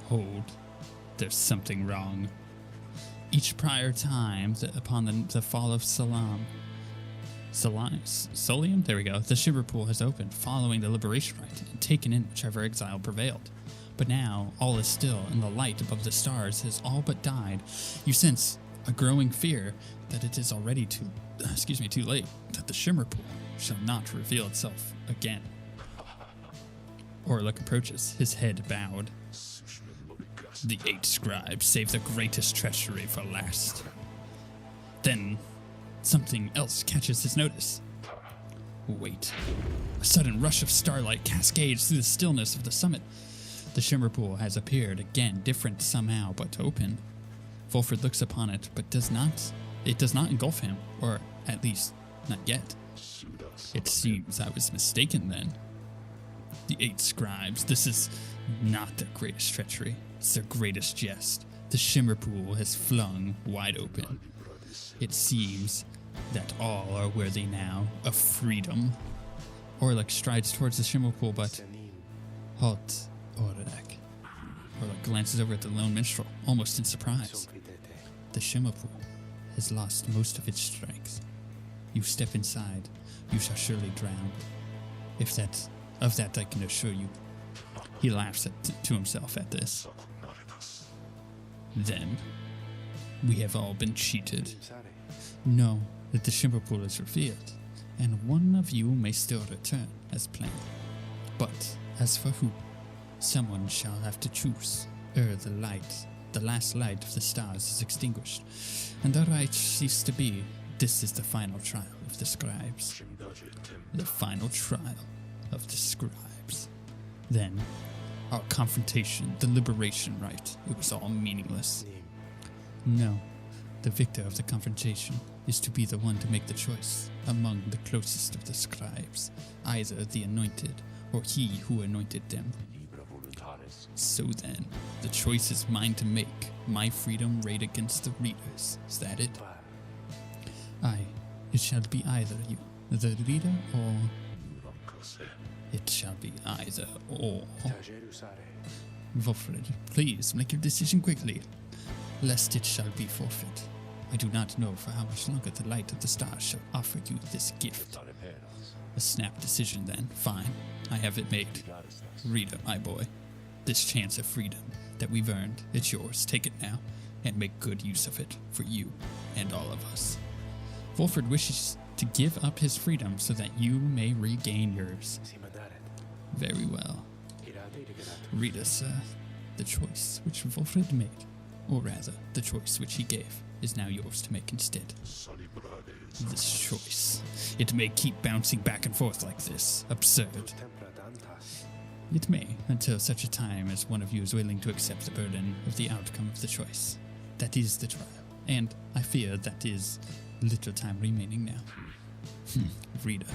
Hold. There's something wrong. Each prior time upon the fall of Sahrian, there we go, the Shimmer Pool has opened, following the liberation rite, and taken in whichever exile prevailed. But now, all is still, and the light above the stars has all but died. You sense a growing fear that it is already too late, that the Shimmer Pool shall not reveal itself again. Orlick approaches, his head bowed. The 8 scribes save the greatest treachery for last. Then, something else catches his notice. Wait. A sudden rush of starlight cascades through the stillness of the summit. The Shimmer Pool has appeared again, different somehow, but open. Wolfred looks upon it, but it does not engulf him, or at least, not yet. It seems I was mistaken then. The 8 scribes, this is not their greatest treachery. It's their greatest jest. The Shimmer Pool has flung wide open. It seems that all are worthy now of freedom. Orlick strides towards the Shimmer Pool, but... Halt, Orlick. Orlick glances over at the lone minstrel, almost in surprise. The Shimmer Pool has lost most of its strength. You step inside, you shall surely drown. Of that I can assure you. He laughs to himself at this. Then, we have all been cheated. Know that the Shimmer Pool is revealed, and one of you may still return as planned. But, as for who, someone shall have to choose ere the last light of the stars is extinguished, and the right cease to be. This is the final trial of the scribes. The final trial of the scribes. Then, our confrontation, the liberation rite, it was all meaningless. No, the victor of the confrontation is to be the one to make the choice among the closest of the scribes, either the anointed or he who anointed them. So then, the choice is mine to make, my freedom raid against the readers. Is that it? Aye, it shall be either you, the reader, or... It shall be either or. Wolfred, please make your decision quickly, lest it shall be forfeit. I do not know for how much longer the light of the stars shall offer you this gift. A snap decision then. Fine, I have it made. Reader, my boy, this chance of freedom that we've earned, it's yours. Take it now, and make good use of it for you and all of us. Wolfred wishes to give up his freedom so that you may regain yours. Very well. Read us, the choice which Wolfred made, or rather, the choice which he gave, is now yours to make instead. This choice, it may keep bouncing back and forth like this. Absurd. It may, until such a time as one of you is willing to accept the burden of the outcome of the choice. That is the trial, and I fear that is little time remaining now. Reader,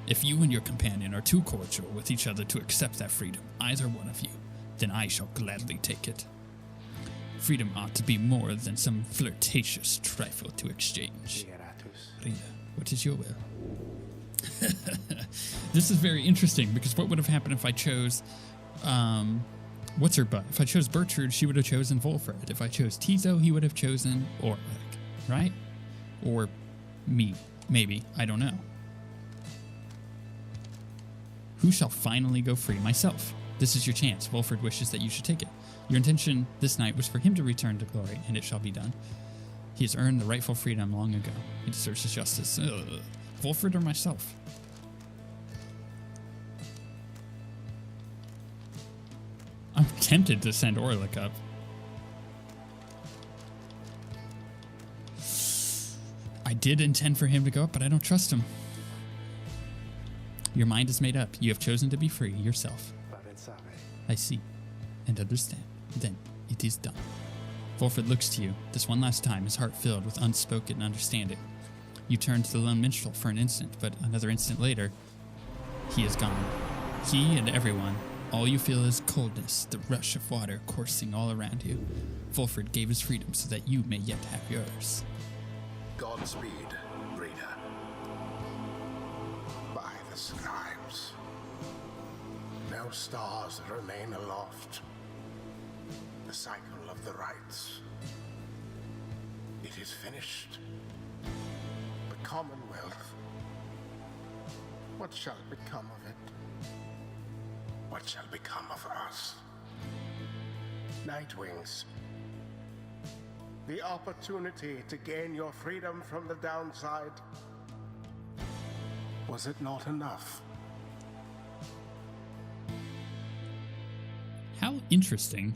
if you and your companion are too cordial with each other to accept that freedom, either one of you, then I shall gladly take it. Freedom ought to be more than some flirtatious trifle to exchange. Reader, what is your will? This is very interesting, because what would have happened if I chose, what's her butt? If I chose Bertrude, she would have chosen Wolfred. If I chose Tizo, he would have chosen Orlick, right? Or me, maybe, I don't know. Who shall finally go free? Myself. This is your chance. Wolfred wishes that you should take it. Your intention this night was for him to return to glory, and it shall be done. He has earned the rightful freedom long ago. He deserves his justice. Wolfred or myself? I'm tempted to send Orlick up. I did intend for him to go up, but I don't trust him. Your mind is made up. You have chosen to be free yourself. I see and understand. Then it is done. Wolfred looks to you, this one last time, his heart filled with unspoken understanding. You turn to the lone minstrel for an instant, but another instant later, he is gone. He and everyone, all you feel is coldness, the rush of water coursing all around you. Wolfred gave his freedom so that you may yet have yours. Godspeed, reader. no stars that remain aloft. The cycle of the rites. It is finished. The Commonwealth. What shall become of it? What shall become of us? Nightwings. The opportunity to gain your freedom from the downside. Was it not enough? How interesting.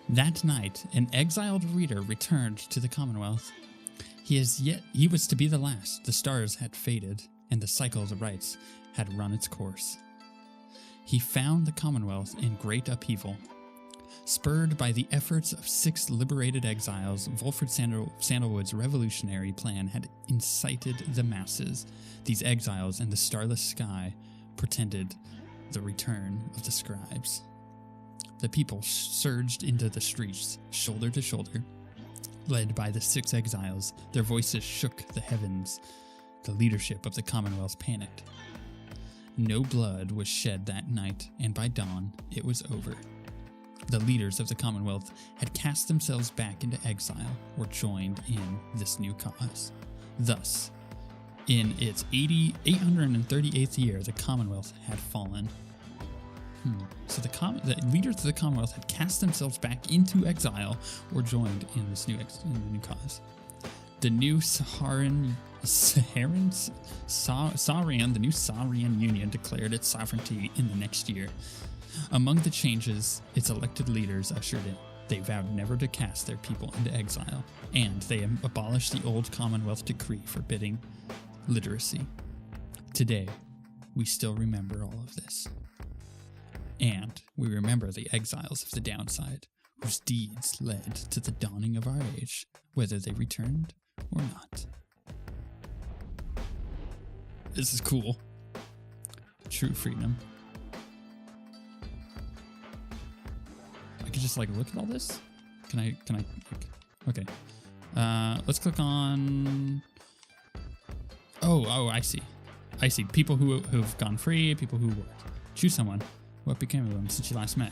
That night, an exiled reader returned to the Commonwealth. He was to be the last. The stars had faded, and the cycle of the rites had run its course. He found the Commonwealth in great upheaval. Spurred by the efforts of 6 liberated exiles, Wolfred Sandalwood's revolutionary plan had incited the masses. These exiles and the starless sky portended the return of the scribes. The people surged into the streets, shoulder to shoulder. Led by the 6 exiles, their voices shook the heavens. The leadership of the Commonwealth panicked. No blood was shed that night, and by dawn, it was over. The leaders of the Commonwealth had cast themselves back into exile or joined in this new cause. Thus, in its 838th year, the Commonwealth had fallen. So the leaders of the Commonwealth had cast themselves back into exile or joined in this new cause. The new Sahrian Union declared its sovereignty in the next year. Among the changes its elected leaders ushered in, they vowed never to cast their people into exile, and they abolished the old Commonwealth decree forbidding literacy. Today, we still remember all of this. And we remember the exiles of the downside, whose deeds led to the dawning of our age, whether they returned or not. This is cool. True freedom. I could just look at all this. Can I okay. Let's click on. Oh, I see. People who've gone free, people who worked. Choose someone. What became of them since you last met?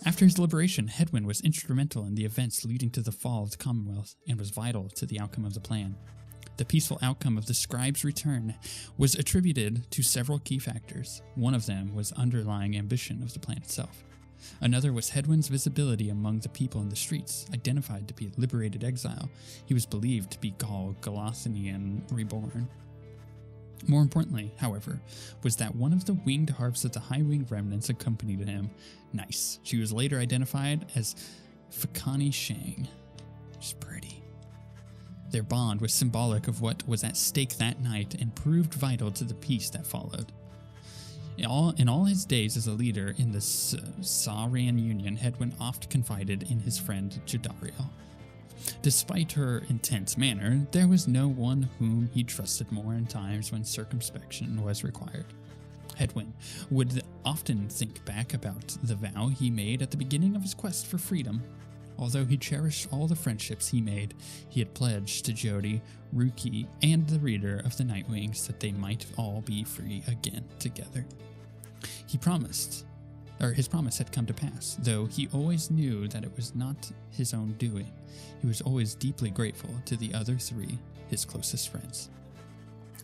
After his liberation, Hedwyn was instrumental in the events leading to the fall of the Commonwealth and was vital to the outcome of the plan. The peaceful outcome of the scribe's return was attributed to several key factors. One of them was underlying ambition of the plan itself. Another was Hedwyn's visibility among the people in the streets. Identified to be a liberated exile, he was believed to be Galathinian reborn. More importantly, however, was that one of the winged harps of the high-winged remnants accompanied him. Nice. She was later identified as Fakani Shang. She's pretty. Their bond was symbolic of what was at stake that night and proved vital to the peace that followed. In all his days as a leader in the Sahrian Union, Hedwyn oft confided in his friend Jadariel. Despite her intense manner, there was no one whom he trusted more in times when circumspection was required. Hedwyn would often think back about the vow he made at the beginning of his quest for freedom. Although he cherished all the friendships he made, he had pledged to Jody, Ruki, and the reader of the Nightwings that they might all be free again together. His promise had come to pass, though he always knew that it was not his own doing. He was always deeply grateful to the other 3, his closest friends.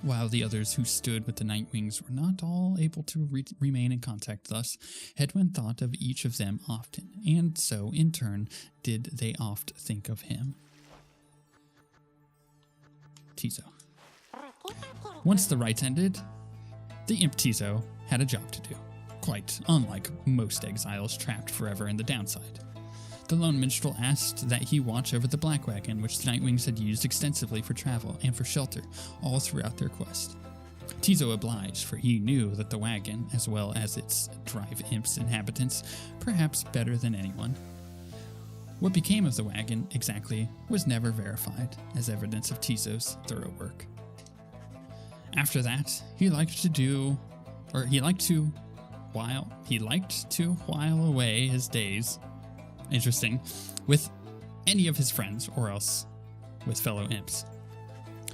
While the others who stood with the Nightwings were not all able to remain in contact thus, Hedwyn thought of each of them often, and so, in turn, did they oft think of him. Tizo. Once the rites ended, the Imp Tizo had a job to do, quite unlike most exiles trapped forever in the downside. The lone minstrel asked that he watch over the Black Wagon, which the Nightwings had used extensively for travel and for shelter all throughout their quest. Tizo obliged, for he knew that the wagon, as well as its drive imp's inhabitants, perhaps better than anyone. What became of the wagon, exactly, was never verified, as evidence of Tizo's thorough work. After that, he liked to do or he liked to while away his days, interesting, with any of his friends or else with fellow imps.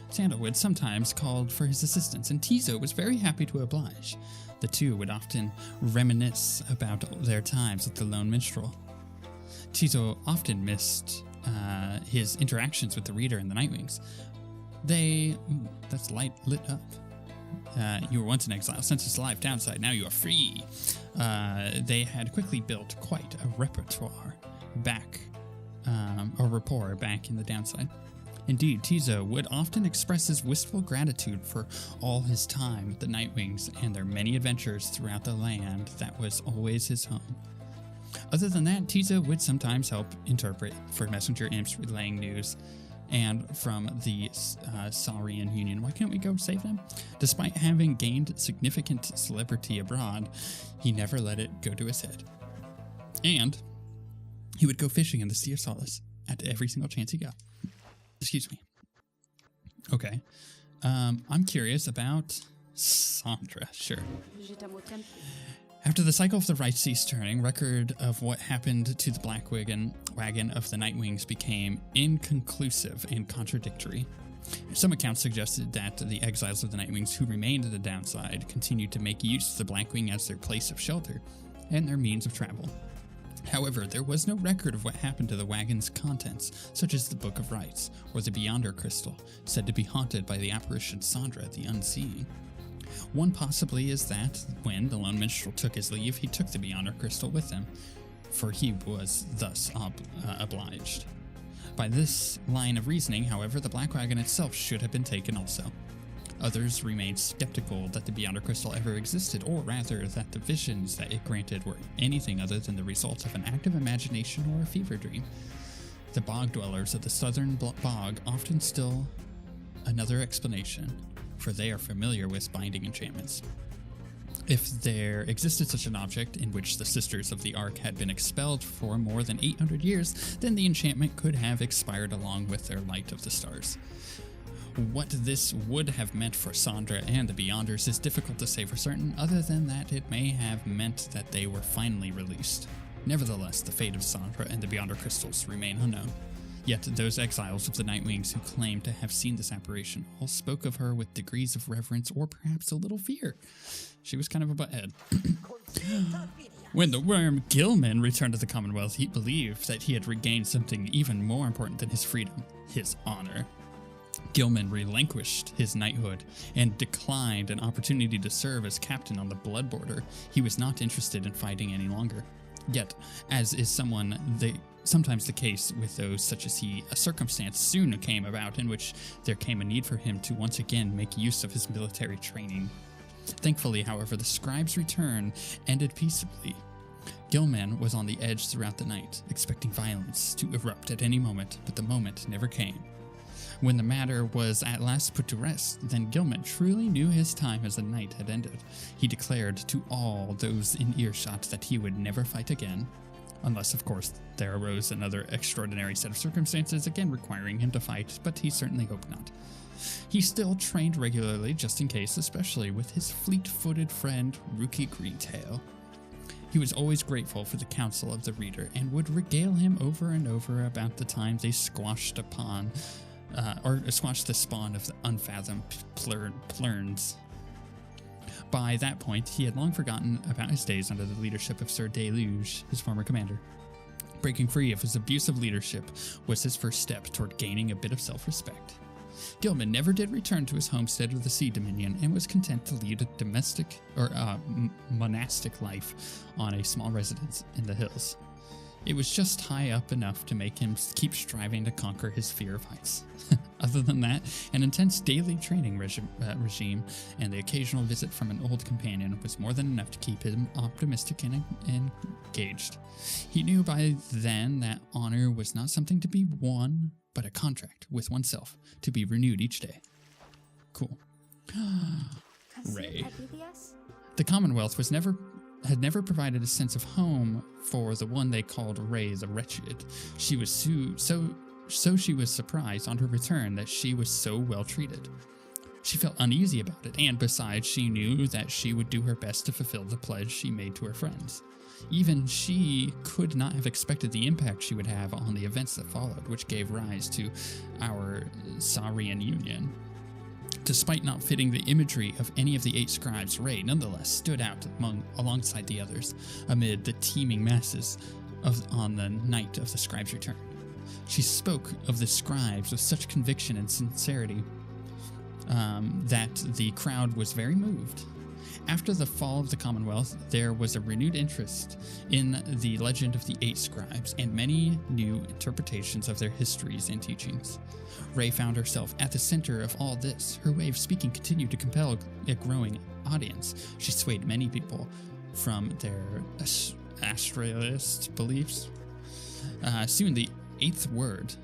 Sandalwood sometimes called for his assistance, and Tizo was very happy to oblige. The two would often reminisce about their times at the Lone Minstrel. Tizo often missed his interactions with the Reader and the Nightwings. That's light lit up. You were once an exile, sentenced to life downside, now you are free. They had quickly built quite a rapport back in the downside. Indeed, Tizo would often express his wistful gratitude for all his time with the Nightwings and their many adventures throughout the land that was always his home. Other than that, Tizo would sometimes help interpret for messenger imps relaying news, and from the Sahrian Union. Why can't we go save them? Despite having gained significant celebrity abroad, he never let it go to his head. And he would go fishing in the Sea of Solace at every single chance he got. Excuse me. Okay. I'm curious about Sandra. Sure. After the cycle of the right ceased turning, record of what happened to the black wagon of the Nightwings became inconclusive and contradictory. Some accounts suggested that the exiles of the Nightwings who remained at the downside continued to make use of the Blackwing as their place of shelter and their means of travel. However, there was no record of what happened to the wagon's contents, such as the Book of Rites or the Beyonder Crystal, said to be haunted by the apparition Sandra the Unseen. One possibly is that when the Lone Minstrel took his leave, he took the Beyonder Crystal with him, for he was thus obliged. By this line of reasoning, however, the Black Wagon itself should have been taken also. Others remained skeptical that the Beyonder Crystal ever existed, or rather that the visions that it granted were anything other than the result of an active imagination or a fever dream. The bog dwellers of the southern bog often still another explanation, for they are familiar with binding enchantments. If there existed such an object in which the Sisters of the Ark had been expelled for more than 800 years, then the enchantment could have expired along with their Light of the Stars. What this would have meant for Sandra and the Beyonders is difficult to say for certain, other than that it may have meant that they were finally released. Nevertheless, the fate of Sandra and the Beyonder Crystals remain unknown. Yet those exiles of the Nightwings who claimed to have seen this apparition all spoke of her with degrees of reverence or perhaps a little fear. She was kind of a butthead. When the worm Gilman returned to the Commonwealth, he believed that he had regained something even more important than his freedom, his honor. Gilman relinquished his knighthood and declined an opportunity to serve as captain on the Blood Border. He was not interested in fighting any longer. Yet, as is sometimes the case with those such as he, a circumstance soon came about in which there came a need for him to once again make use of his military training. Thankfully, however, the scribe's return ended peaceably. Gilman was on the edge throughout the night, expecting violence to erupt at any moment, but the moment never came. When the matter was at last put to rest, then Gilman truly knew his time as a knight had ended. He declared to all those in earshot that he would never fight again, unless, of course, there arose another extraordinary set of circumstances again requiring him to fight, but he certainly hoped not. He still trained regularly, just in case, especially with his fleet-footed friend, Rookie Greentail. He was always grateful for the counsel of the Reader, and would regale him over and over about the time they squashed the spawn of the unfathomed plurns. By that point, he had long forgotten about his days under the leadership of Sir Deluge, his former commander. Breaking free of his abusive leadership was his first step toward gaining a bit of self-respect. Gilman never did return to his homestead of the Sea Dominion and was content to lead a monastic life on a small residence in the hills. It was just high up enough to make him keep striving to conquer his fear of heights. Other than that, an intense daily training regime and the occasional visit from an old companion was more than enough to keep him optimistic and engaged. He knew by then that honor was not something to be won, but a contract with oneself to be renewed each day. Cool. Ray. The Commonwealth had never provided a sense of home for the one they called Ray the Wretched. She was she was surprised on her return that she was so well treated. She felt uneasy about it, and besides, she knew that she would do her best to fulfill the pledge she made to her friends. Even she could not have expected the impact she would have on the events that followed, which gave rise to our Sahrian union. Despite not fitting the imagery of any of the 8 scribes, Rey nonetheless stood out alongside the others amid the teeming masses on the night of the scribes' return. She spoke of the scribes with such conviction and sincerity that the crowd was very moved. After the fall of the Commonwealth, there was a renewed interest in the legend of the 8 scribes and many new interpretations of their histories and teachings. Rey found herself at the center of all this. Her way of speaking continued to compel a growing audience. She swayed many people from their astralist beliefs. Soon the 8th Word,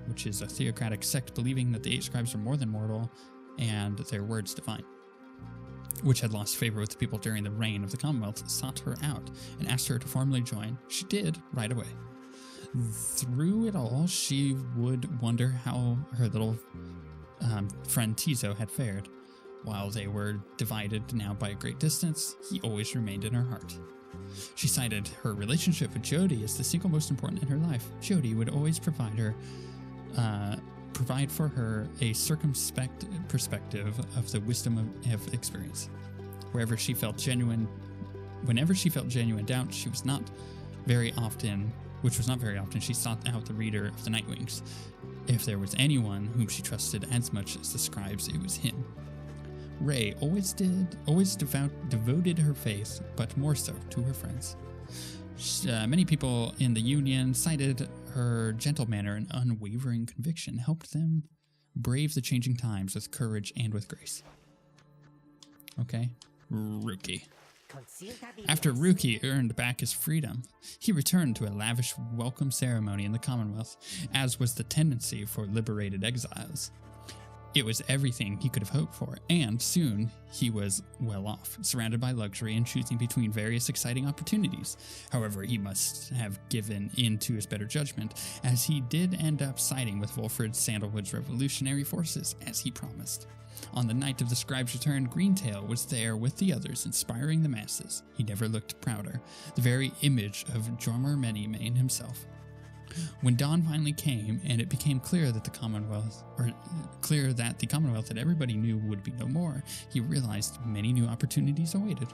which is a theocratic sect believing that the 8 scribes are more than mortal and their words divine, which had lost favor with the people during the reign of the Commonwealth, sought her out and asked her to formally join. She did right away. Through it all, she would wonder how her little friend Tizo had fared. While they were divided now by a great distance, he always remained in her heart. She cited her relationship with Jody as the single most important in her life. Jody would always provide for her a circumspect perspective of the wisdom of experience. Whenever she felt genuine doubt, which was not very often, she sought out the reader of the Nightwings. If there was anyone whom she trusted as much as the scribes, it was him. Rey always devoted her faith, but more so to her friends. Many people in the Union cited her gentle manner and unwavering conviction helped them brave the changing times with courage and with grace. Okay, Rookie. After Rookie earned back his freedom, he returned to a lavish welcome ceremony in the Commonwealth, as was the tendency for liberated exiles. It was everything he could have hoped for, and soon he was well off, surrounded by luxury and choosing between various exciting opportunities. However, he must have given in to his better judgment, as he did end up siding with Wolfred Sandalwood's revolutionary forces, as he promised. On the night of the scribe's return, Greentail was there with the others, inspiring the masses. He never looked prouder, the very image of Jormur Many-Mane himself. When dawn finally came, and it became clear that the Commonwealth that everybody knew would be no more, he realized many new opportunities awaited.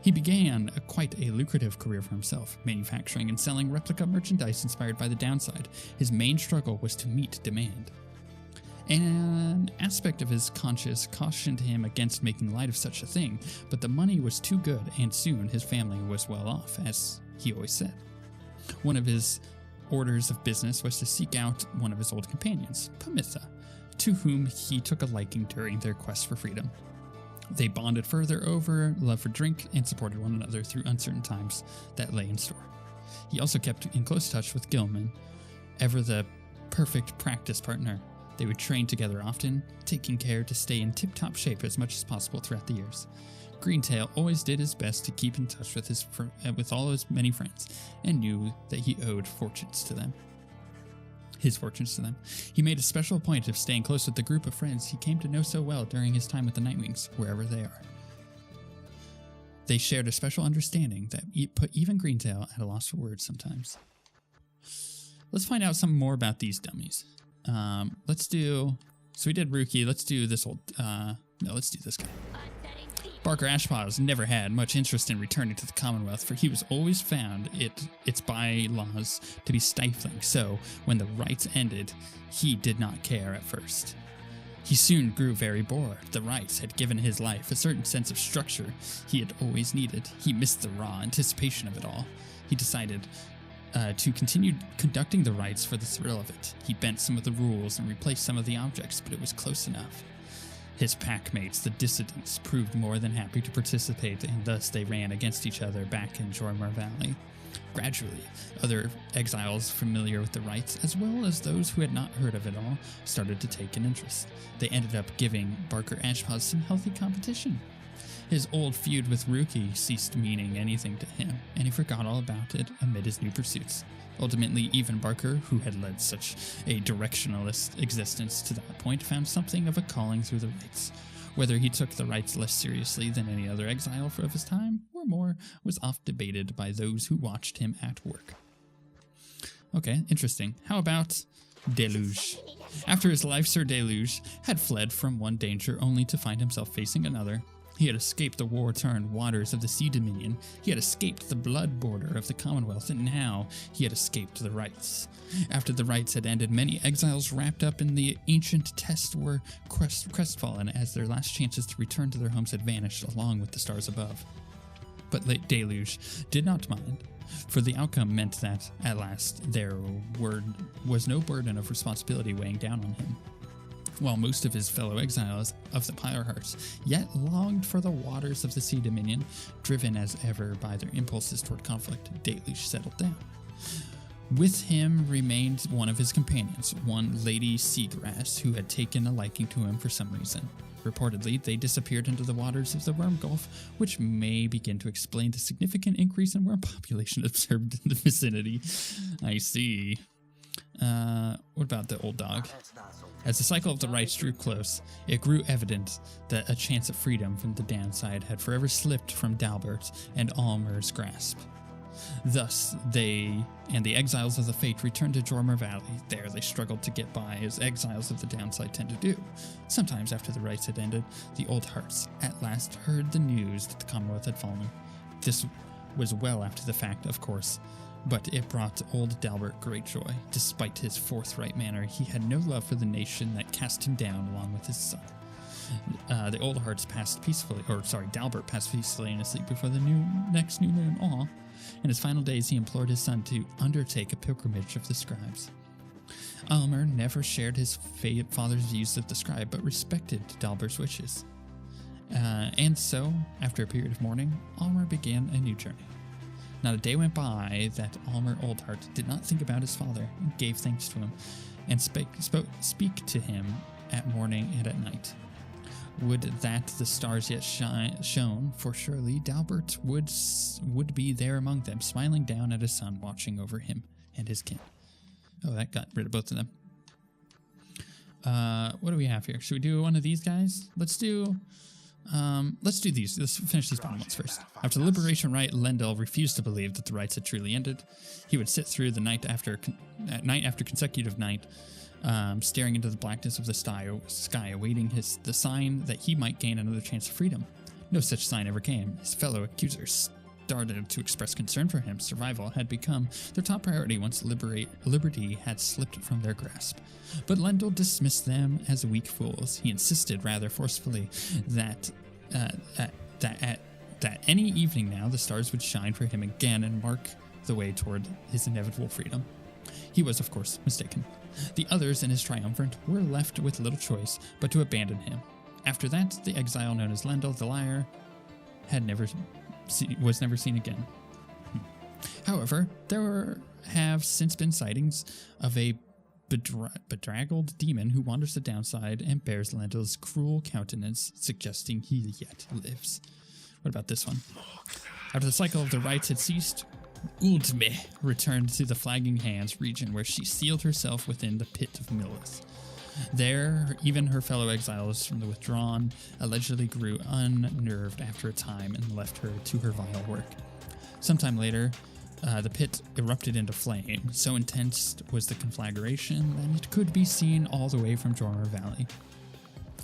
He began quite a lucrative career for himself, manufacturing and selling replica merchandise inspired by the downside. His main struggle was to meet demand. An aspect of his conscience cautioned him against making light of such a thing, but the money was too good, and soon his family was well off, as he always said. One of his orders of business was to seek out one of his old companions, Pamitha, to whom he took a liking during their quest for freedom. They bonded further over love for drink and supported one another through uncertain times that lay in store. He also kept in close touch with Gilman, ever the perfect practice partner. They would train together often, taking care to stay in tip-top shape as much as possible throughout the years. Greentail always did his best to keep in touch with all his many friends, and knew that he owed his fortunes to them. He made a special point of staying close with the group of friends he came to know so well during his time with the Nightwings, wherever they are. They shared a special understanding that put even Greentail at a loss for words sometimes. Let's find out some more about these dummies. So we did Rookie. Let's do this let's do this guy. Barker Ashpaws never had much interest in returning to the Commonwealth, for he was always found its bylaws to be stifling, so when the rites ended, he did not care at first. He soon grew very bored. The rites had given his life a certain sense of structure he had always needed. He missed the raw anticipation of it all. He decided to continue conducting the rites for the thrill of it. He bent some of the rules and replaced some of the objects, but it was close enough. His packmates, the dissidents, proved more than happy to participate, and thus they ran against each other back in Jormur Valley. Gradually, other exiles familiar with the rites, as well as those who had not heard of it all, started to take an interest. They ended up giving Barker Ashpaws some healthy competition. His old feud with Rookie ceased meaning anything to him, and he forgot all about it amid his new pursuits. Ultimately, even Barker, who had led such a directionalist existence to that point, found something of a calling through the rites. Whether he took the rites less seriously than any other exile of his time, or more, was oft debated by those who watched him at work. Okay, interesting. How about Deluge? After his life, Sir Deluge had fled from one danger only to find himself facing another. He had escaped the war-torn waters of the Sea Dominion, he had escaped the blood border of the Commonwealth, and now he had escaped the rites. After the rites had ended, many exiles wrapped up in the ancient test were crestfallen as their last chances to return to their homes had vanished along with the stars above. But Deluge did not mind, for the outcome meant that, at last, there was no burden of responsibility weighing down on him. While most of his fellow exiles of the Pyre hearts yet longed for the waters of the Sea Dominion, driven as ever by their impulses toward conflict, Deluge settled down. With him remained one of his companions, one Lady Seagrass, who had taken a liking to him for some reason. Reportedly, they disappeared into the waters of the Worm Gulf, which may begin to explain the significant increase in worm population observed in the vicinity. I see. What about the old dog? As the cycle of the rites drew close, it grew evident that a chance of freedom from the downside had forever slipped from Dalbert and Almer's grasp. Thus, they and the exiles of the Fate returned to Jormer Valley. There they struggled to get by, as exiles of the downside tend to do. Sometimes after the rites had ended, the old hearts at last heard the news that the Commonwealth had fallen. This was well after the fact, of course, but it brought old Dalbert great joy. Despite his forthright manner, he had no love for the nation that cast him down along with his son. The old hearts passed peacefully, Dalbert passed peacefully in his sleep before the next new moon. In his final days, he implored his son to undertake a pilgrimage of the scribes. Almer never shared his father's views of the scribe, but respected Dalbert's wishes. And so, after a period of mourning, Almer began a new journey. Not a day went by that Almer Oldheart did not think about his father and gave thanks to him, and speak to him at morning and at night. Would that the stars yet shone, for surely Dalbert would be there among them, smiling down at his son, watching over him and his kin. Oh, that got rid of both of them. What do we have here? Should we do one of these guys? Let's do these. Let's finish these bottom ones first. After the liberation rite, Lendl refused to believe that the rites had truly ended. He would sit through the night after consecutive night, staring into the blackness of the sky, awaiting the sign that he might gain another chance of freedom. No such sign ever came. His fellow accusers started to express concern for him. Survival had become their top priority once liberty had slipped from their grasp. But Lendl dismissed them as weak fools. He insisted rather forcefully that any evening now the stars would shine for him again and mark the way toward his inevitable freedom. He was, of course, mistaken. The others in his triumvirate were left with little choice but to abandon him. After that, the exile known as Lendl the Liar was never seen again. However, there have since been sightings of a bedraggled demon who wanders the downside and bears Lendl's cruel countenance, suggesting he yet lives. What about this one? After the cycle of the rites had ceased, Uldme returned to the Flagging Hands region, where she sealed herself within the pit of Millith. There, even her fellow exiles from the Withdrawn allegedly grew unnerved after a time and left her to her vile work. Sometime later, the pit erupted into flame. So intense was the conflagration that it could be seen all the way from Jormer Valley.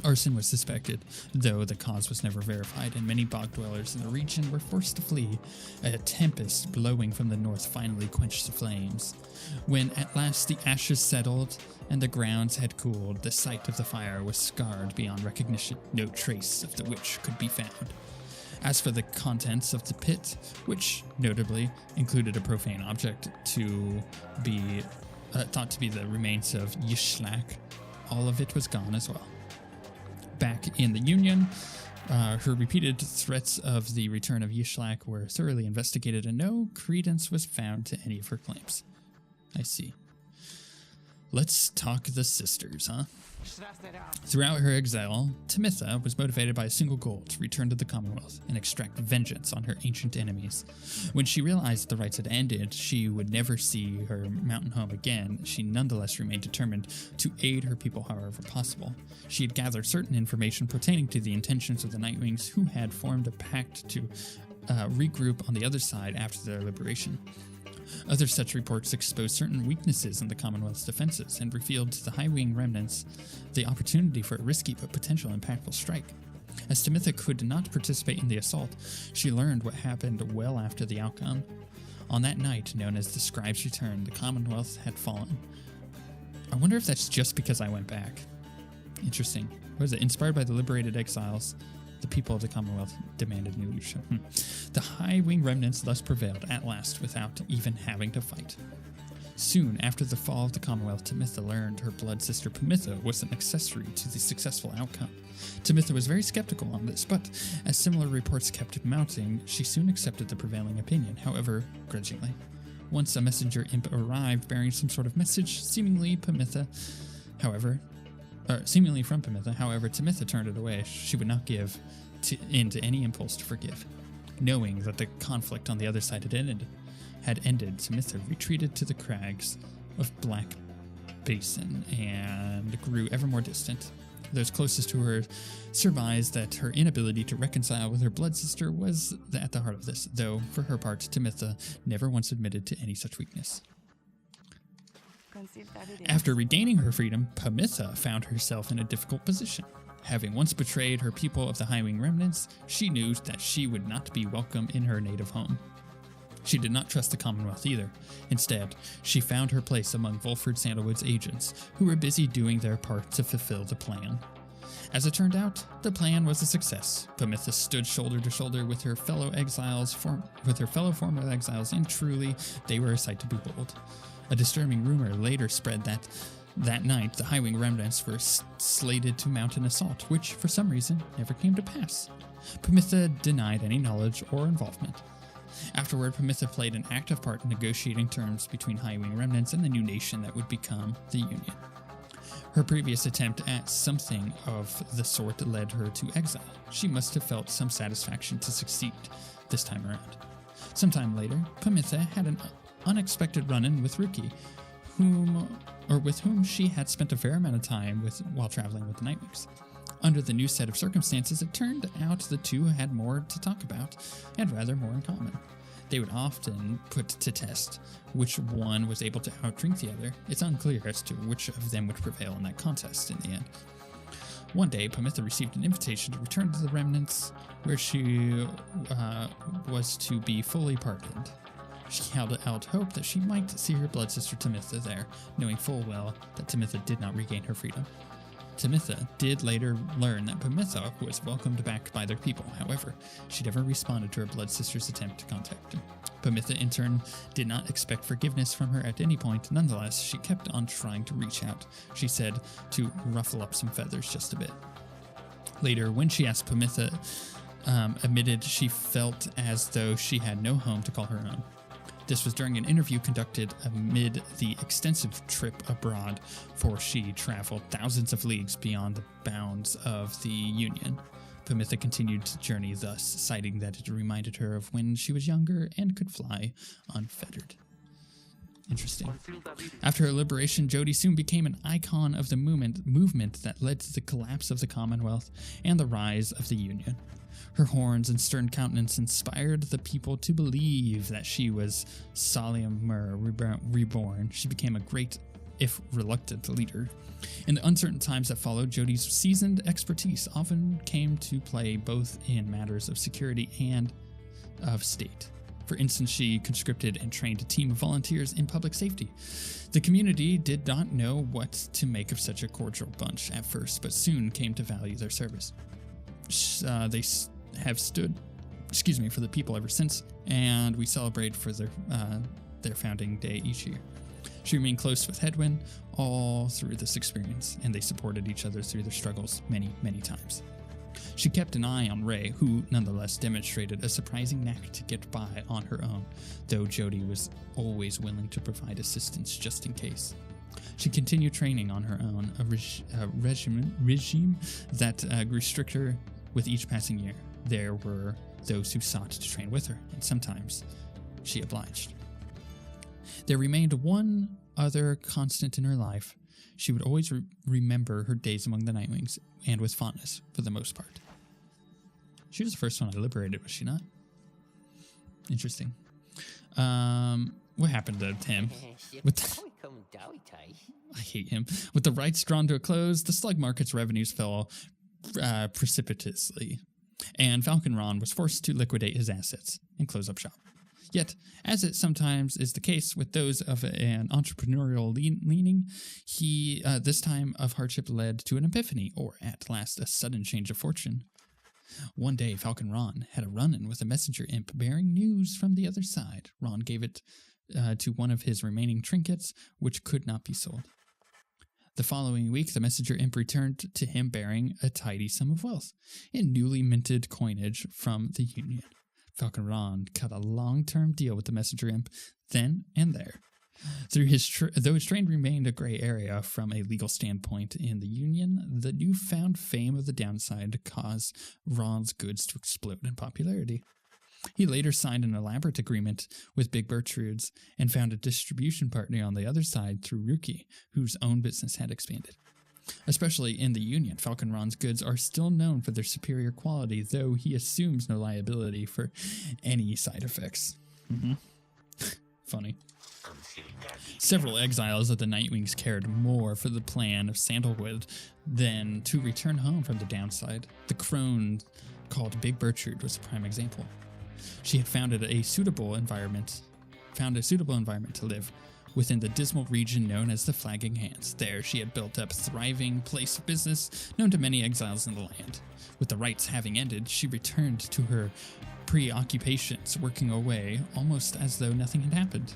Arson was suspected, though the cause was never verified, and many bog dwellers in the region were forced to flee. A tempest blowing from the north finally quenched the flames. When at last the ashes settled and the grounds had cooled, the site of the fire was scarred beyond recognition. No trace of the witch could be found. As for the contents of the pit, which notably included a profane object to be thought to be the remains of Yishlak, all of it was gone as well. Back in the Union, her repeated threats of the return of Yishlak were thoroughly investigated, and no credence was found to any of her claims. I see. Let's talk the sisters, huh? Throughout her exile, Timitha was motivated by a single goal: to return to the Commonwealth and extract vengeance on her ancient enemies. When she realized the rites had ended, she would never see her mountain home again. She nonetheless remained determined to aid her people however possible. She had gathered certain information pertaining to the intentions of the Nightwings, who had formed a pact to regroup on the other side after their liberation. Other such reports exposed certain weaknesses in the Commonwealth's defenses and revealed to the High-Wing remnants the opportunity for a risky but potential impactful strike. As Timitha could not participate in the assault, she learned what happened well after the outcome. On that night, known as the Scribe's Return, the Commonwealth had fallen. I wonder if that's just because I went back. Interesting. What is it? Inspired by the liberated exiles, the people of the Commonwealth demanded new leadership. The High-Wing remnants thus prevailed at last without even having to fight. Soon after the fall of the Commonwealth, Timitha learned her blood sister Pamitha was an accessory to the successful outcome. Timitha was very skeptical on this, but as similar reports kept mounting, she soon accepted the prevailing opinion, however, grudgingly. Once a messenger imp arrived bearing some sort of message, seemingly from Pamitha, however, Timitha turned it away. She would not give in to any impulse to forgive. Knowing that the conflict on the other side had ended, Timitha retreated to the crags of Black Basin and grew ever more distant. Those closest to her surmised that her inability to reconcile with her blood sister was at the heart of this, though, for her part, Timitha never once admitted to any such weakness. After regaining her freedom, Pamitha found herself in a difficult position. Having once betrayed her people of the High-Wing remnants, she knew that she would not be welcome in her native home. She did not trust the Commonwealth either. Instead, she found her place among Volford Sandalwood's agents, who were busy doing their part to fulfill the plan. As it turned out, the plan was a success. Pamitha stood shoulder to shoulder with her fellow former exiles, and truly, they were a sight to behold. A disturbing rumor later spread that night the High-Wing remnants were slated to mount an assault, which, for some reason, never came to pass. Pamitha denied any knowledge or involvement. Afterward, Pamitha played an active part in negotiating terms between High-Wing remnants and the new nation that would become the Union. Her previous attempt at something of the sort led her to exile. She must have felt some satisfaction to succeed this time around. Sometime later, Pamitha had an unexpected run-in with Ruki, with whom she had spent a fair amount of time while traveling with the Nightwings. Under the new set of circumstances, it turned out the two had more to talk about, and rather more in common. They would often put to test which one was able to outdrink the other. It's unclear as to which of them would prevail in that contest in the end. One day, Pamitha received an invitation to return to the remnants, where she was to be fully pardoned. She held out hope that she might see her blood sister Timitha there, knowing full well that Timitha did not regain her freedom. Timitha did later learn that Pamitha was welcomed back by their people. However, she never responded to her blood sister's attempt to contact her. Pamitha, in turn, did not expect forgiveness from her at any point. Nonetheless, she kept on trying to reach out, she said, to ruffle up some feathers just a bit. Later, when she asked, Pamitha admitted she felt as though she had no home to call her own. This was during an interview conducted amid the extensive trip abroad, for she traveled thousands of leagues beyond the bounds of the Union. Pamitha continued to journey thus, citing that it reminded her of when she was younger and could fly unfettered. Interesting. After her liberation, Jodie soon became an icon of the movement that led to the collapse of the Commonwealth and the rise of the Union. Her horns and stern countenance inspired the people to believe that she was Sahrian reborn. She became a great, if reluctant, leader. In the uncertain times that followed, Jodie's seasoned expertise often came to play both in matters of security and of state. For instance, she conscripted and trained a team of volunteers in public safety. The community did not know what to make of such a cordial bunch at first, but soon came to value their service. They have stood for the people ever since, and we celebrate for their founding day each year. She remained close with Hedwyn all through this experience, and they supported each other through their struggles many, many times. She kept an eye on Ray, who nonetheless demonstrated a surprising knack to get by on her own, though Jodie was always willing to provide assistance just in case. She continued training on her own, a regime that grew stricter with each passing year. There were those who sought to train with her, and sometimes she obliged. There remained one other constant in her life. She would always remember her days among the Nightwings, and with fondness, for the most part. She was the first one I liberated, was she not? Interesting. What happened to him? I hate him. With the rights drawn to a close, the slug market's revenues fell precipitously, and Falcon Ron was forced to liquidate his assets and close up shop. Yet, as it sometimes is the case with those of an entrepreneurial leaning, this time of hardship led to an epiphany, or at last a sudden change of fortune. One day, Falcon Ron had a run-in with a messenger imp bearing news from the other side. Ron gave it to one of his remaining trinkets, which could not be sold. The following week, the messenger imp returned to him bearing a tidy sum of wealth in newly minted coinage from the Union. Falcon Ron cut a long-term deal with the messenger imp then and there. Though his trade remained a gray area from a legal standpoint in the Union, the newfound fame of the downside caused Ron's goods to explode in popularity. He later signed an elaborate agreement with Big Bertrude's and found a distribution partner on the other side through Ruki, whose own business had expanded. Especially in the Union, Falcon Ron's goods are still known for their superior quality, though he assumes no liability for any side effects. Funny. Several exiles of the Nightwings cared more for the plan of Sandalwood than to return home from the downside. The crone called Big Bertrude was a prime example. She had found a suitable environment to live within the dismal region known as the Flagging Hands. There, she had built up a thriving place of business known to many exiles in the land. With the rites having ended, she returned to her preoccupations, working away almost as though nothing had happened.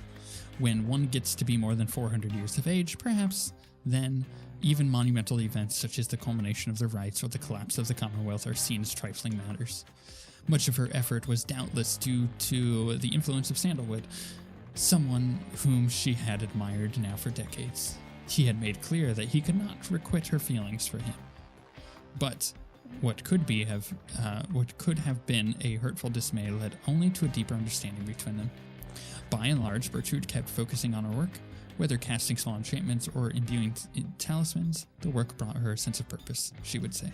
When one gets to be more than 400 years of age, perhaps then even monumental events such as the culmination of the rites or the collapse of the Commonwealth are seen as trifling matters. Much of her effort was doubtless due to the influence of Sandalwood, someone whom she had admired now for decades. He had made clear that he could not requite her feelings for him. But what could have been a hurtful dismay led only to a deeper understanding between them. By and large, Bertrude kept focusing on her work. Whether casting small enchantments or imbuing talismans, the work brought her a sense of purpose, she would say.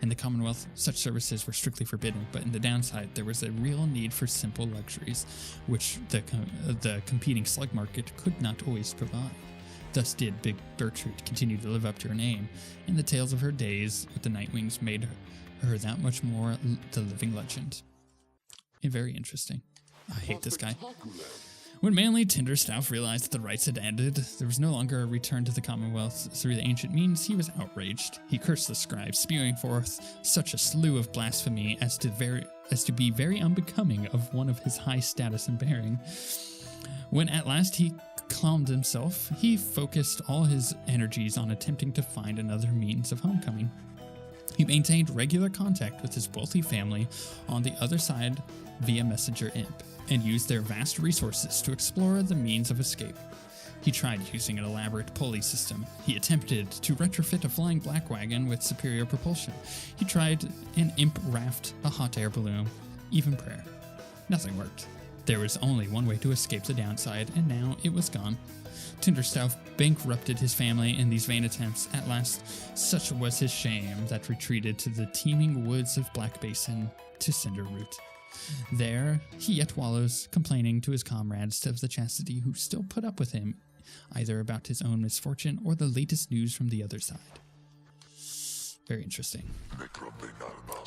In the Commonwealth, such services were strictly forbidden, but in the downside, there was a real need for simple luxuries, which the competing slug market could not always provide. Thus did Big Bertrude continue to live up to her name, and the tales of her days with the Nightwings made her that much more the living legend. And very interesting. I hate this guy. When Manly Tinderstaff realized that the rites had ended, there was no longer a return to the Commonwealth through the ancient means, he was outraged. He cursed the scribes, spewing forth such a slew of blasphemy as to be very unbecoming of one of his high status and bearing. When at last he calmed himself, he focused all his energies on attempting to find another means of homecoming. He maintained regular contact with his wealthy family on the other side via Messenger Imp, and used their vast resources to explore the means of escape. He tried using an elaborate pulley system. He attempted to retrofit a flying black wagon with superior propulsion. He tried an imp raft, a hot air balloon, even prayer. Nothing worked. There was only one way to escape the downside, and now it was gone. Tinderstaff bankrupted his family in these vain attempts. At last, such was his shame that retreated to the teeming woods of Black Basin to Cinderroot. There he yet wallows, complaining to his comrades of the chastity who still put up with him, either about his own misfortune or the latest news from the other side. Very interesting.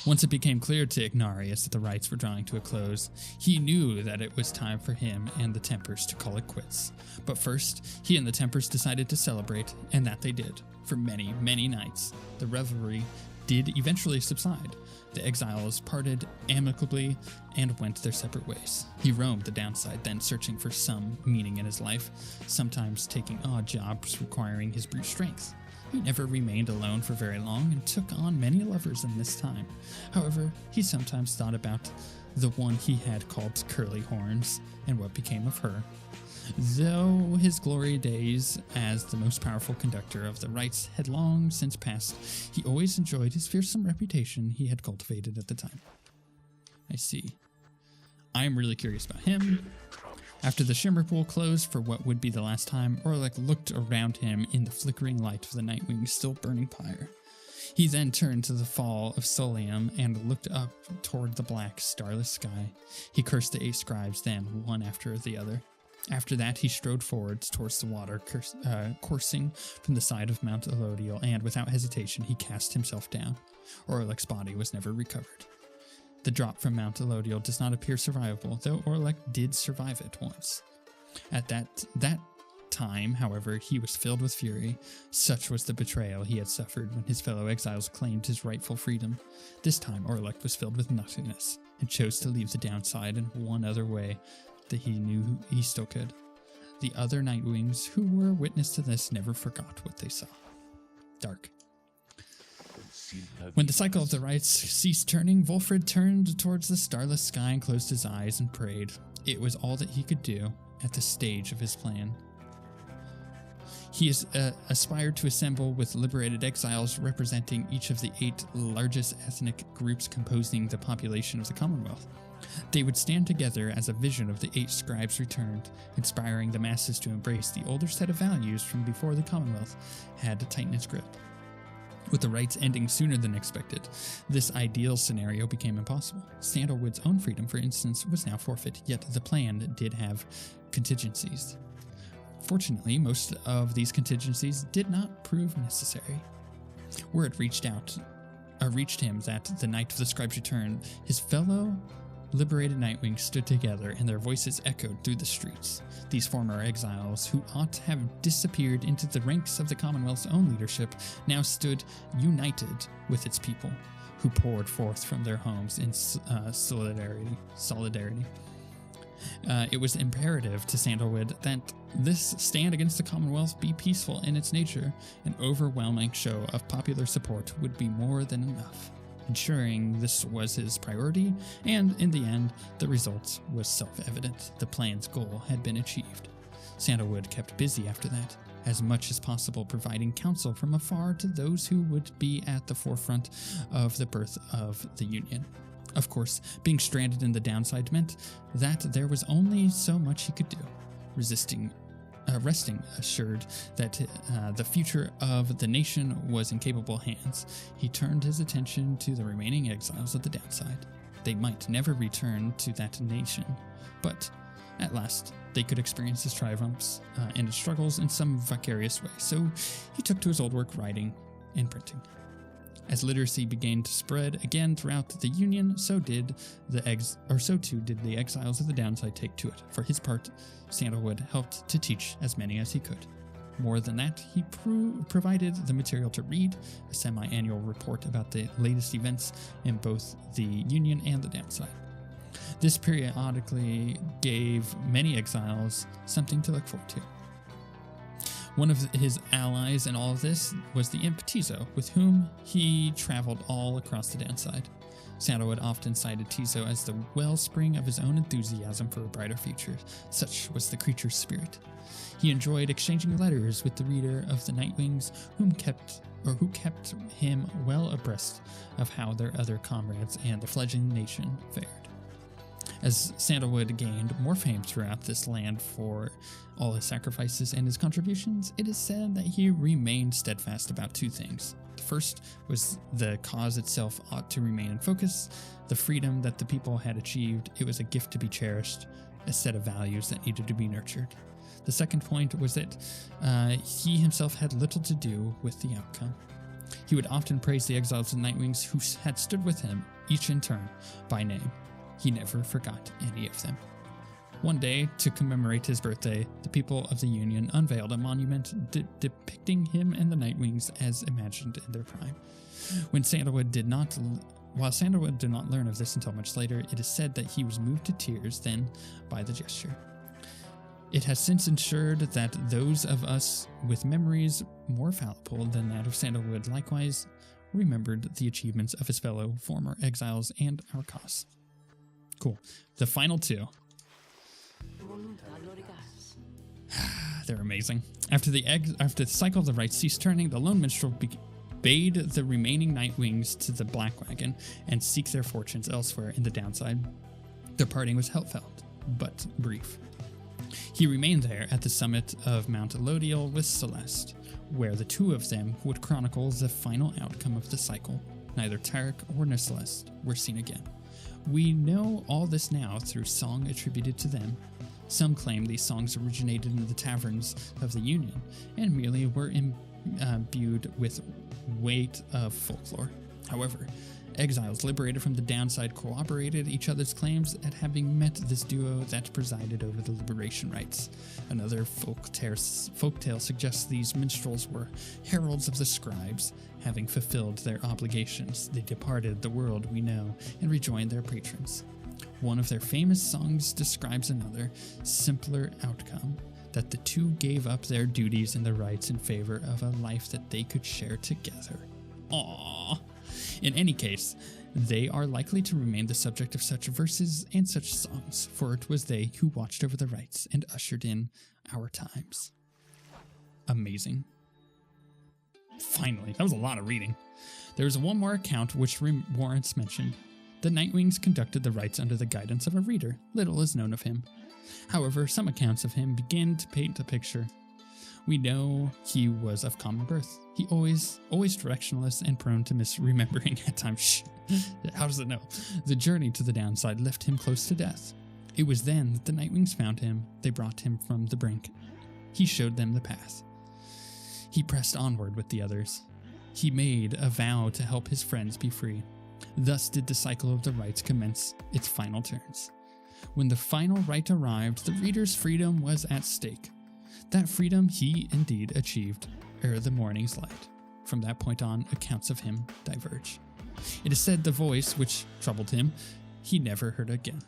Once it became clear to Ignarius that the rites were drawing to a close, he knew that it was time for him and the Tempers to call it quits. But first, he and the Tempers decided to celebrate, and that they did, for many, many nights. The revelry did eventually subside. The exiles parted amicably and went their separate ways. He roamed the downside, then searching for some meaning in his life, sometimes taking odd jobs requiring his brute strength. He never remained alone for very long and took on many lovers in this time. However, he sometimes thought about the one he had called Curly Horns and what became of her. Though his glory days as the most powerful conductor of the rites had long since passed, he always enjoyed his fearsome reputation he had cultivated at the time. I see. I am really curious about him. After the Shimmer Pool closed for what would be the last time, Orlek looked around him in the flickering light of the Nightwing's still burning pyre. He then turned to the fall of Solium and looked up toward the black, starless sky. He cursed the 8 scribes then, one after the other. After that, he strode forwards towards the water, coursing from the side of Mount Elodial, and without hesitation, he cast himself down. Orlek's body was never recovered. The drop from Mount Elodial does not appear survivable, though Orlek did survive it once. At that time, however, he was filled with fury. Such was the betrayal he had suffered when his fellow exiles claimed his rightful freedom. This time, Orlek was filled with nothingness and chose to leave the downside in one other way that he knew he still could. The other Nightwings who were witness to this never forgot what they saw. Dark. When the cycle of the rites ceased turning, Volfred turned towards the starless sky and closed his eyes and prayed. It was all that he could do at this stage of his plan. He aspired to assemble with liberated exiles representing each of the 8 largest ethnic groups composing the population of the Commonwealth. They would stand together as a vision of the 8 scribes returned, inspiring the masses to embrace the older set of values from before the Commonwealth had tightened its grip. With the rites ending sooner than expected, this ideal scenario became impossible. Sandalwood's own freedom, for instance, was now forfeit, yet the plan did have contingencies. Fortunately, most of these contingencies did not prove necessary. Word reached him that the night of the scribe's return, his fellow liberated Nightwings stood together and their voices echoed through the streets. These former exiles, who ought to have disappeared into the ranks of the Commonwealth's own leadership, now stood united with its people, who poured forth from their homes in solidarity. It was imperative to Sandalwood that this stand against the Commonwealth be peaceful in its nature. An overwhelming show of popular support would be more than enough. Ensuring this was his priority, and in the end, the result was self-evident. The plan's goal had been achieved. Sandalwood kept busy after that, as much as possible providing counsel from afar to those who would be at the forefront of the birth of the Union. Of course, being stranded in the downside meant that there was only so much he could do. Resting assured that the future of the nation was in capable hands, he turned his attention to the remaining exiles of the downside. They might never return to that nation, but at last they could experience his triumphs and his struggles in some vicarious way, so he took to his old work, writing and printing. As literacy began to spread again throughout the Union, so too did the exiles of the downside take to it. For his part, Sandalwood helped to teach as many as he could. More than that, he provided the material to read, a semi-annual report about the latest events in both the Union and the downside. This periodically gave many exiles something to look forward to. One of his allies in all of this was the imp Tizo, with whom he traveled all across the downside. Sandalwood often cited Tizo as the wellspring of his own enthusiasm for a brighter future. Such was the creature's spirit. He enjoyed exchanging letters with the reader of the Nightwings, who kept him well abreast of how their other comrades and the fledgling nation fared. As Sandalwood gained more fame throughout this land for all his sacrifices and his contributions, it is said that he remained steadfast about 2 things. The first was the cause itself ought to remain in focus, the freedom that the people had achieved. It was a gift to be cherished, a set of values that needed to be nurtured. The second point was that he himself had little to do with the outcome. He would often praise the exiles and Nightwings who had stood with him, each in turn, by name. He never forgot any of them. One day, to commemorate his birthday, the people of the Union unveiled a monument depicting him and the Nightwings as imagined in their prime. While Sandalwood did not learn of this until much later, it is said that he was moved to tears then by the gesture. It has since ensured that those of us with memories more fallible than that of Sandalwood likewise remembered the achievements of his fellow former exiles and our cause. Cool. The final 2. They're amazing. After the cycle of the rites ceased turning, the lone minstrel bade the remaining Nightwings to the Black Wagon and seek their fortunes elsewhere in the downside. Their parting was heartfelt, but brief. He remained there at the summit of Mount Elodiel with Celeste, where the two of them would chronicle the final outcome of the cycle. Neither Tarek or Celeste were seen again. We know all this now through song attributed to them. Some claim these songs originated in the taverns of the Union and merely were imbued with weight of folklore. However, exiles liberated from the downside corroborated each other's claims at having met this duo that presided over the liberation rites. Another folktale suggests these minstrels were heralds of the scribes. Having fulfilled their obligations, they departed the world we know and rejoined their patrons. One of their famous songs describes another, simpler outcome, that the two gave up their duties and the rights in favor of a life that they could share together. Aww. In any case, they are likely to remain the subject of such verses and such songs, for it was they who watched over the rites and ushered in our times. Amazing. Finally, that was a lot of reading. There is one more account which warrants mention. The Nightwings conducted the rites under the guidance of a reader. Little is known of him. However, some accounts of him begin to paint a picture. We know he was of common birth. He always directionless and prone to misremembering at times. Shh. How does it know? The journey to the downside left him close to death. It was then that the Nightwings found him. They brought him from the brink. He showed them the path. He pressed onward with the others. He made a vow to help his friends be free. Thus did the cycle of the rites commence its final turns. When the final rite arrived, the reader's freedom was at stake. That freedom he indeed achieved ere the morning's light. From that point on, accounts of him diverge. It is said the voice which troubled him, he never heard again.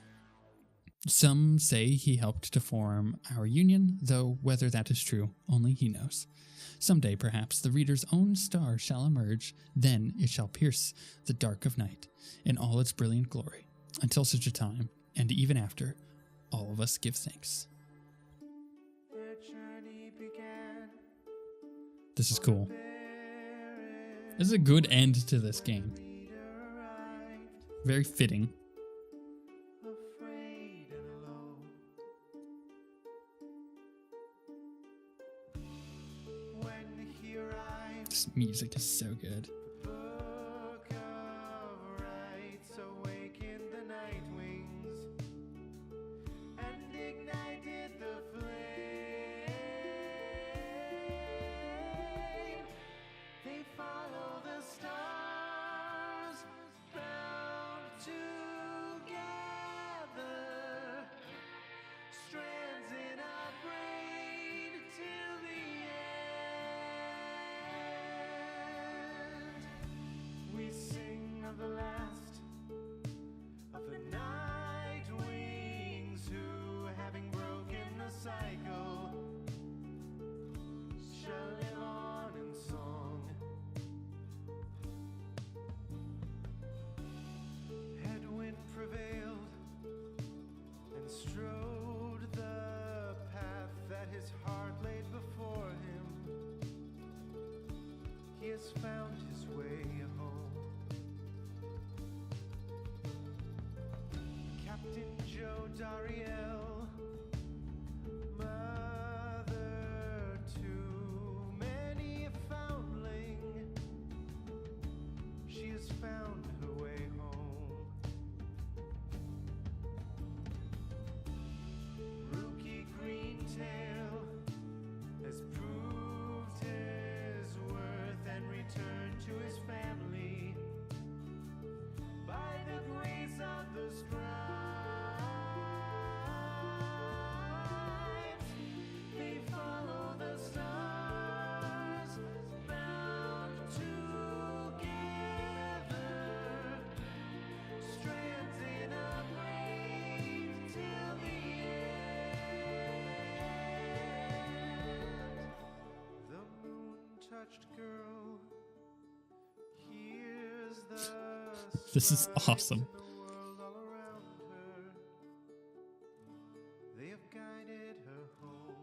Some say he helped to form our union, though whether that is true, only he knows. Someday, perhaps, the reader's own star shall emerge, then it shall pierce the dark of night in all its brilliant glory. Until such a time, and even after, all of us give thanks. This is cool. This is a good end to this game. Very fitting. This music is so good. The last of the Nightwings who, having broken the cycle, shall live on in song. Headwind prevailed and strode the path that his heart laid before him. He has found his way home. Captain Joe Dariel, mother to many a foundling, she has found her way home. Rookie Greentail has proved his worth and returned to his family by the grace of the scribe. Girl, here's the This is awesome. world all around her. They have guided her home.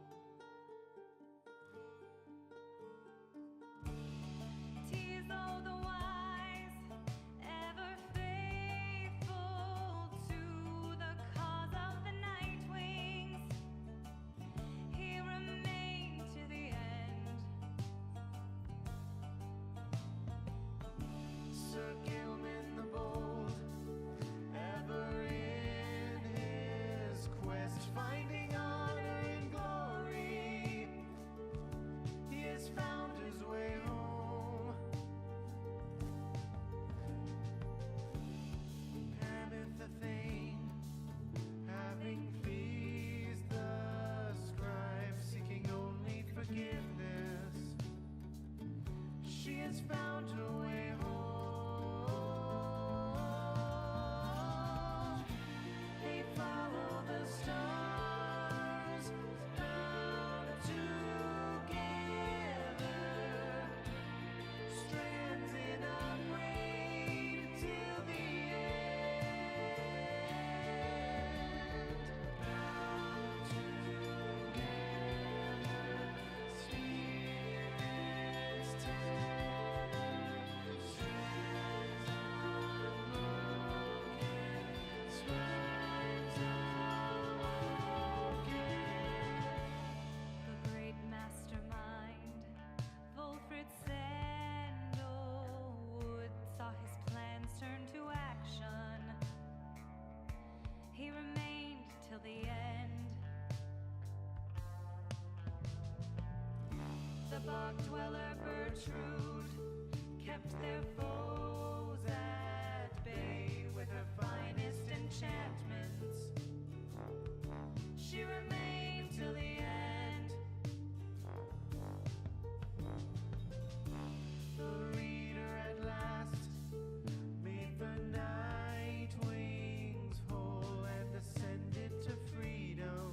has found her way home. They follow the stars bound together, strands in a braid till the end. Bound together, spirits tender, strands unbroken, spines awoken. The great mastermind, Wolfred Sandalwood, saw his plans turn to action. He remained till the end. The bog dweller Bertrude kept their foes at bay with her finest enchantments. She remained till the end. The reader at last made the night wings whole and ascended to freedom.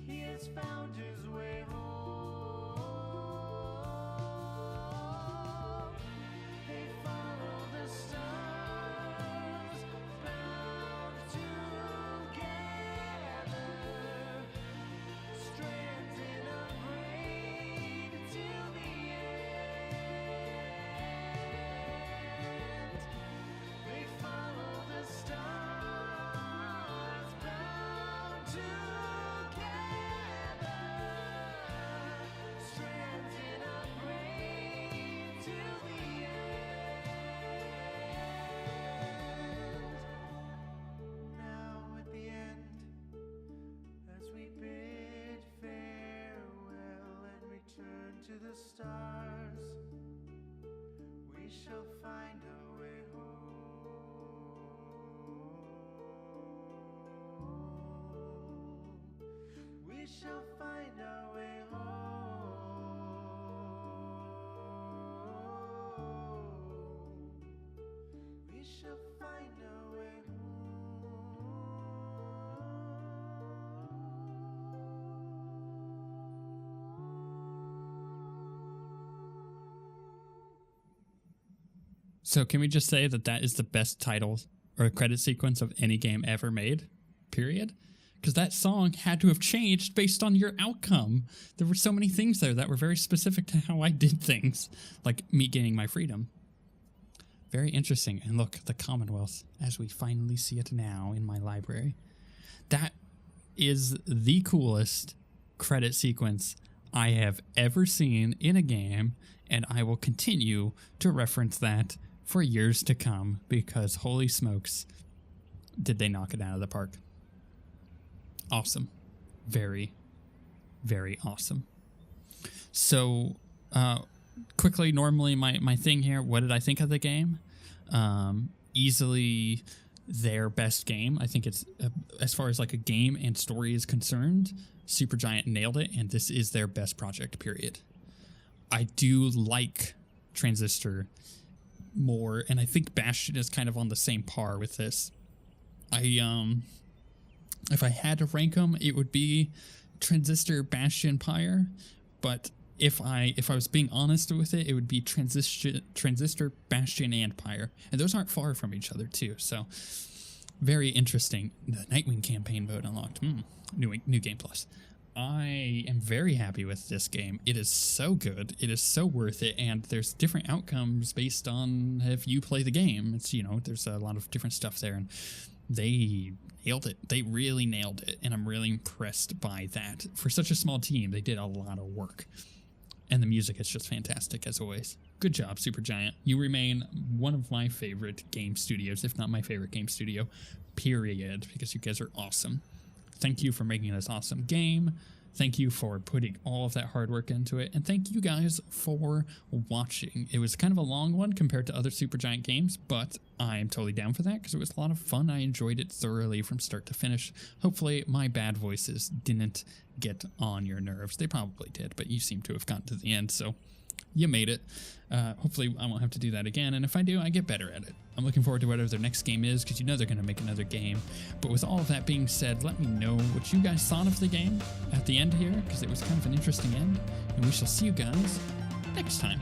He has found his way home. They follow the stars bound together, strands in a braid till the end. They follow the stars bound together, strands in a braid till the end. Now at the end, as we bid farewell and return to the stars, we shall find our way home. We shall find our way home. We shall find our way So can we just say that that is the best title or credit sequence of any game ever made? Period. Because that song had to have changed based on your outcome. There were so many things there that were very specific to how I did things, like me gaining my freedom. Very interesting. And look, the Commonwealth, as we finally see it now in my library. That is the coolest credit sequence I have ever seen in a game, and I will continue to reference that for years to come, because holy smokes, did they knock it out of the park. Awesome. Very, very awesome. So, quickly, normally my thing here, what did I think of the game? Easily their best game. I think it's, as far as like a game and story is concerned, Supergiant nailed it, and this is their best project, period. I do like Transistor more, and I think Bastion is kind of on the same par with this. If I had to rank them, it would be Transistor, Bastion, Pyre, but if I was being honest with it, it would be Transistor, Bastion, and Pyre, and those aren't far from each other too. So very interesting. The Nightwing campaign mode unlocked. New game plus. I am very happy with this game. It is so good. It is so worth it, and there's different outcomes based on if you play the game. It's, you know, there's a lot of different stuff there, and they nailed it. They really nailed it, and I'm really impressed by that. For such a small team, they did a lot of work, and the music is just fantastic as always. Good job, Supergiant. You remain one of my favorite game studios, if not my favorite game studio, period, because you guys are awesome. Thank you for making this awesome game. Thank you for putting all of that hard work into it. And thank you guys for watching. It was kind of a long one compared to other Supergiant games, but I'm totally down for that because it was a lot of fun. I enjoyed it thoroughly from start to finish. Hopefully my bad voices didn't get on your nerves. They probably did, but you seem to have gotten to the end, so you made it. Hopefully I won't have to do that again, and if I do, I get better at it. I'm looking forward to whatever their next game is, because you know they're going to make another game. But with all of that being said, let me know what you guys thought of the game at the end here, because it was kind of an interesting end, and we shall see you guys next time.